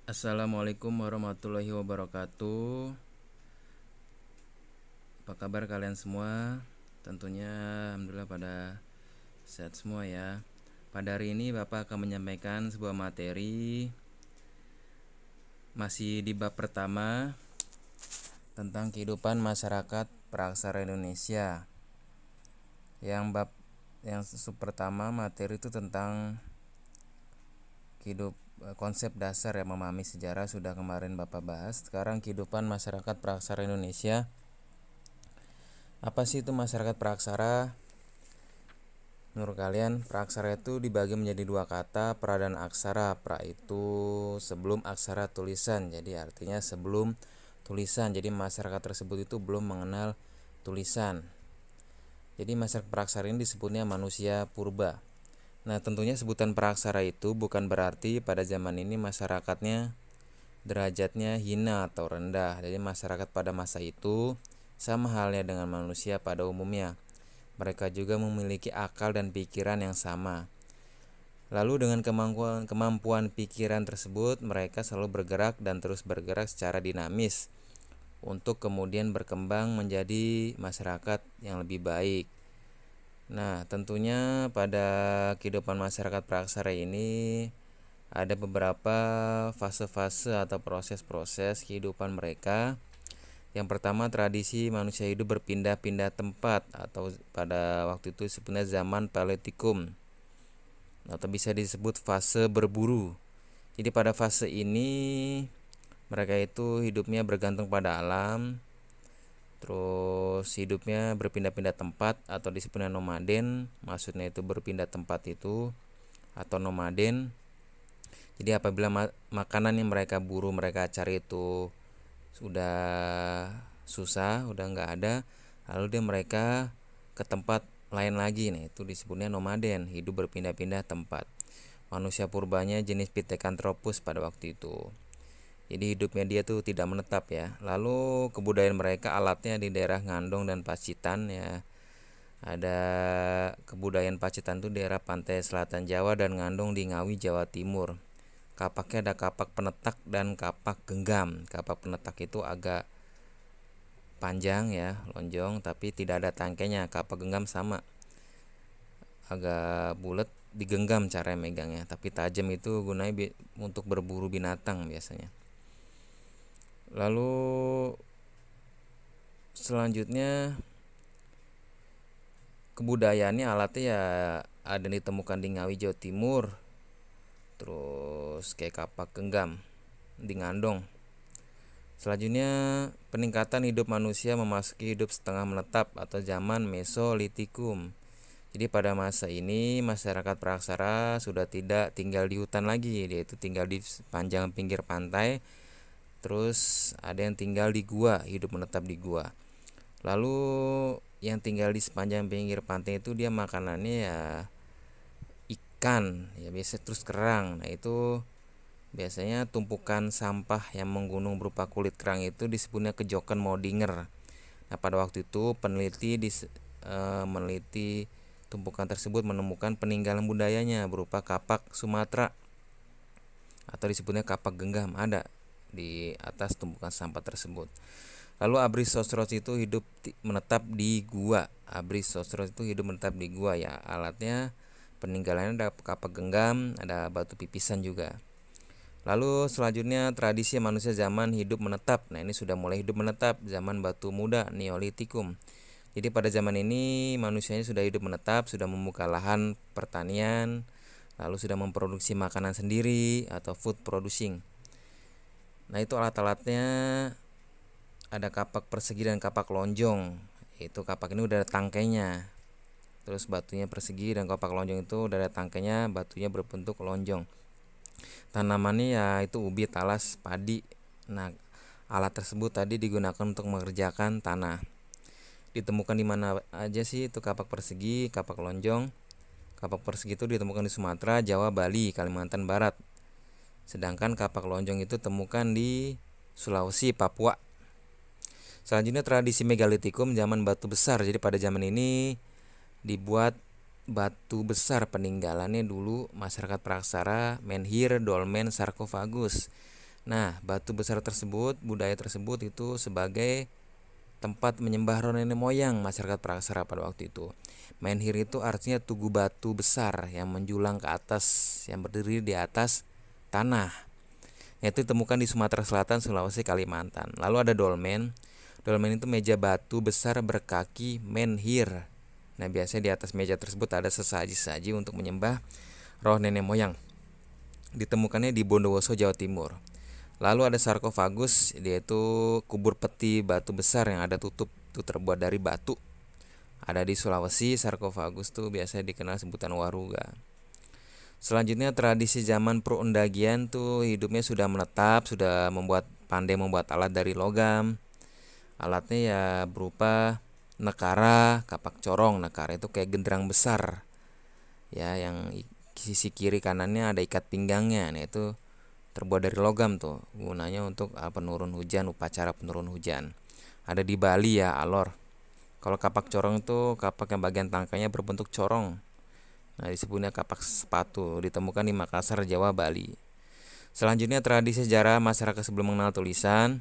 Assalamualaikum warahmatullahi wabarakatuh. Apa kabar kalian semua? Tentunya alhamdulillah pada sehat semua ya. Pada hari ini Bapak akan menyampaikan sebuah materi masih di bab pertama tentang kehidupan masyarakat praksara Indonesia. Yang sub pertama materi itu tentang konsep dasar ya, memahami sejarah sudah kemarin Bapak bahas. Sekarang kehidupan masyarakat praksara Indonesia. Apa sih itu masyarakat praksara? Menurut kalian, praksara itu dibagi menjadi dua kata, pra dan aksara. Pra itu sebelum aksara tulisan, jadi artinya sebelum tulisan. Jadi masyarakat tersebut itu belum mengenal tulisan. Jadi masyarakat praksara ini disebutnya manusia purba. Nah, tentunya sebutan praksara itu bukan berarti pada zaman ini masyarakatnya derajatnya hina atau rendah. Jadi masyarakat pada masa itu sama halnya dengan manusia pada umumnya. Mereka juga memiliki akal dan pikiran yang sama. Lalu dengan kemampuan pikiran tersebut, mereka selalu bergerak dan terus bergerak secara dinamis untuk kemudian berkembang menjadi masyarakat yang lebih baik. Nah, tentunya pada kehidupan masyarakat praksara ini ada beberapa fase-fase atau proses-proses kehidupan mereka. Yang pertama, tradisi manusia hidup berpindah-pindah tempat atau pada waktu itu sebenarnya zaman Paleolitikum atau bisa disebut fase berburu. Jadi pada fase ini mereka itu hidupnya bergantung pada alam, terus hidupnya berpindah-pindah tempat atau disebutnya nomaden. Maksudnya itu berpindah tempat itu atau nomaden. Jadi apabila makanan yang mereka buru, mereka cari itu sudah susah, udah nggak ada, lalu mereka ke tempat lain lagi. Nih itu disebutnya nomaden, hidup berpindah-pindah tempat. Manusia purbanya jenis Pithecanthropus pada waktu itu. Jadi hidupnya dia tuh tidak menetap ya. Lalu kebudayaan mereka, alatnya di daerah Ngandong dan Pacitan ya. Ada kebudayaan Pacitan tuh daerah pantai selatan Jawa dan Ngandong di Ngawi Jawa Timur. Kapaknya ada kapak penetak dan kapak genggam. Kapak penetak itu agak panjang ya, lonjong, tapi tidak ada tangkainya. Kapak genggam sama, agak bulat, digenggam cara megangnya, tapi tajam, itu gunanya untuk berburu binatang biasanya. Lalu selanjutnya kebudayaannya, alatnya ya ada ditemukan di Ngawi Jawa Timur, terus kayak kapak genggam di Ngandong. Selanjutnya, peningkatan hidup manusia memasuki hidup setengah menetap atau zaman Mesolitikum. Jadi pada masa ini masyarakat praksara sudah tidak tinggal di hutan lagi, yaitu tinggal di sepanjang pinggir pantai. Terus ada yang tinggal di gua, hidup menetap di gua. Lalu yang tinggal di sepanjang pinggir pantai itu dia makanannya ya ikan, ya biasa, terus kerang. Nah itu biasanya tumpukan sampah yang menggunung berupa kulit kerang itu disebutnya kejokan Maudinger. Nah pada waktu itu peneliti meneliti tumpukan tersebut menemukan peninggalan budayanya berupa kapak Sumatera atau disebutnya kapak genggam ada di atas tumpukan sampah tersebut. Lalu Abris Sosros itu hidup menetap di gua. Abris Sosros itu hidup menetap di gua ya. Alatnya peninggalannya ada kapak genggam, ada batu pipisan juga. Lalu selanjutnya tradisi manusia zaman hidup menetap. Nah ini sudah mulai hidup menetap zaman batu muda, Neolitikum. Jadi pada zaman ini manusianya sudah hidup menetap, sudah membuka lahan pertanian, lalu sudah memproduksi makanan sendiri atau food producing. Nah itu alat-alatnya ada kapak persegi dan kapak lonjong. Itu kapak ini udah ada tangkainya. Terus batunya persegi dan kapak lonjong itu udah ada tangkainya, batunya berbentuk lonjong. Tanamannya ya itu ubi, talas, padi. Nah, alat tersebut tadi digunakan untuk mengerjakan tanah. Ditemukan di mana aja sih itu kapak persegi, kapak lonjong? Kapak persegi itu ditemukan di Sumatera, Jawa, Bali, Kalimantan Barat. Sedangkan kapak lonjong itu temukan di Sulawesi, Papua. Selanjutnya tradisi megalitikum zaman batu besar. Jadi pada zaman ini dibuat batu besar peninggalannya dulu masyarakat praksara, menhir, dolmen, sarkofagus. Nah, batu besar tersebut, budaya tersebut itu sebagai tempat menyembah roh nenek moyang masyarakat Praksara pada waktu itu. Menhir itu artinya tugu batu besar yang menjulang ke atas, yang berdiri di atas tanah. Yaitu ditemukan di Sumatera Selatan, Sulawesi, Kalimantan. Lalu ada dolmen. Dolmen itu meja batu besar berkaki menhir. Nah, biasanya di atas meja tersebut ada sesaji-saji untuk menyembah roh nenek moyang. Ditemukannya di Bondowoso, Jawa Timur. Lalu ada sarkofagus, yaitu kubur peti batu besar yang ada tutup, itu terbuat dari batu. Ada di Sulawesi, sarkofagus tuh biasanya dikenal sebutan waruga. Selanjutnya tradisi zaman Pro-Undagian tuh hidupnya sudah menetap, sudah pandai membuat alat dari logam. Alatnya ya berupa nekara, kapak corong. Nekara itu kayak genderang besar, ya, yang sisi kiri kanannya ada ikat pinggangnya. Nah, itu terbuat dari logam tuh, gunanya untuk penurun hujan, upacara penurun hujan. Ada di Bali ya, alor. Kalau kapak corong itu kapak yang bagian tangkainya berbentuk corong. Nah, disebutnya kapak sepatu, ditemukan di Makassar, Jawa, Bali. Selanjutnya tradisi sejarah masyarakat sebelum mengenal tulisan.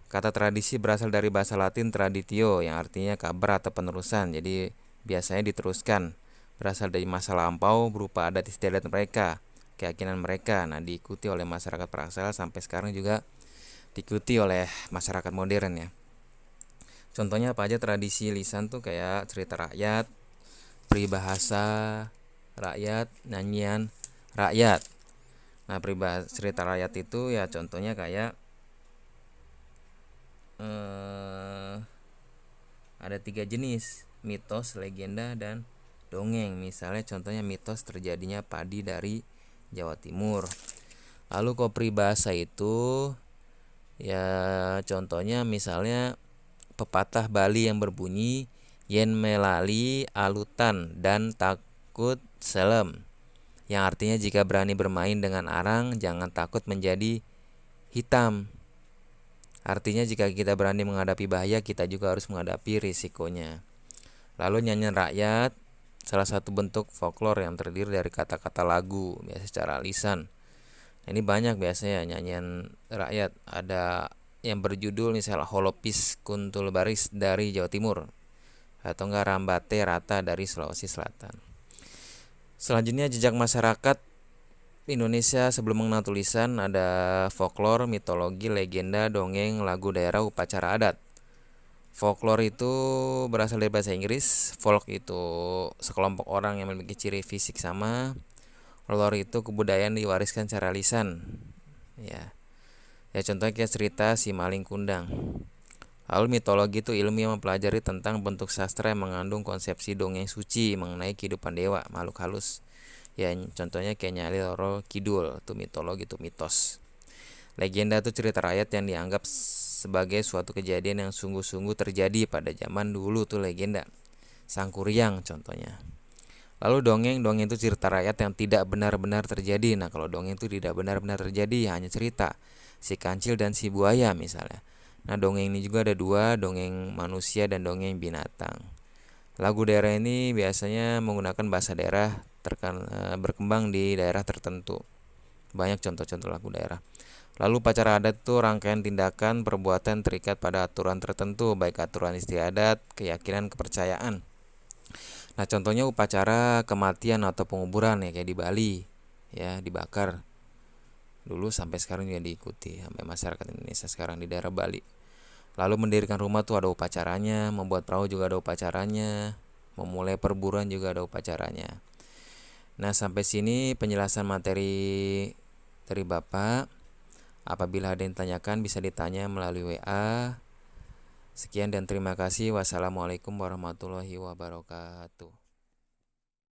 Kata tradisi berasal dari bahasa Latin traditio yang artinya kabar atau penerusan. Jadi biasanya diteruskan, berasal dari masa lampau berupa adat istiadat mereka, keyakinan mereka. Nah, diikuti oleh masyarakat Praksara sampai sekarang juga diikuti oleh masyarakat modern ya. Contohnya apa aja tradisi lisan tuh kayak cerita rakyat, peribahasa rakyat, nyanyian rakyat. Nah, peribahasa cerita rakyat itu ya contohnya kayak ada 3 jenis: mitos, legenda, dan dongeng. Misalnya contohnya mitos terjadinya padi dari Jawa Timur. Lalu kalau peribahasa itu ya contohnya misalnya pepatah Bali yang berbunyi yen melali alutan dan takut selem, yang artinya jika berani bermain dengan arang jangan takut menjadi hitam. Artinya jika kita berani menghadapi bahaya, kita juga harus menghadapi risikonya. Lalu nyanyian rakyat, salah satu bentuk folklore yang terdiri dari kata-kata lagu, biasa secara lisan. Nah, ini banyak biasanya nyanyian rakyat. Ada yang berjudul misalnya Holopis Kuntul Baris dari Jawa Timur, atau enggak Rambate Rata dari Sulawesi Selatan. Selanjutnya jejak masyarakat Indonesia sebelum mengenal tulisan. Ada folklore, mitologi, legenda, dongeng, lagu daerah, upacara adat. Folklore itu berasal dari bahasa Inggris. Folk itu sekelompok orang yang memiliki ciri fisik sama. Lore itu kebudayaan diwariskan secara lisan. Ya, contohnya kayak cerita si maling kundang. Lalu mitologi itu ilmu yang mempelajari tentang bentuk sastra yang mengandung konsepsi dongeng suci mengenai kehidupan dewa, makhluk halus. Ya, contohnya kayak Nyali Roro Kidul, itu mitologi, itu mitos. Legenda itu cerita rakyat yang dianggap sebagai suatu kejadian yang sungguh-sungguh terjadi pada zaman dulu, tuh legenda. Sangkuriang contohnya. Lalu dongeng itu cerita rakyat yang tidak benar-benar terjadi. Nah, kalau dongeng itu tidak benar-benar terjadi, hanya cerita. Si kancil dan si buaya misalnya. Nah, dongeng ini juga ada 2, dongeng manusia dan dongeng binatang. Lagu daerah ini biasanya menggunakan bahasa daerah berkembang di daerah tertentu. Banyak contoh-contoh lagu daerah. Lalu upacara adat itu rangkaian tindakan perbuatan terikat pada aturan tertentu, baik aturan istiadat, keyakinan, kepercayaan. Nah, contohnya upacara kematian atau penguburan ya kayak di Bali, ya dibakar. Dulu sampai sekarang juga diikuti sampai masyarakat Indonesia sekarang di daerah Bali. Lalu mendirikan rumah tuh ada upacaranya, membuat perahu juga ada upacaranya, memulai perburuan juga ada upacaranya. Nah, sampai sini penjelasan materi dari Bapak. Apabila ada yang ditanyakan bisa ditanya melalui WA. Sekian dan terima kasih. Wassalamualaikum warahmatullahi wabarakatuh.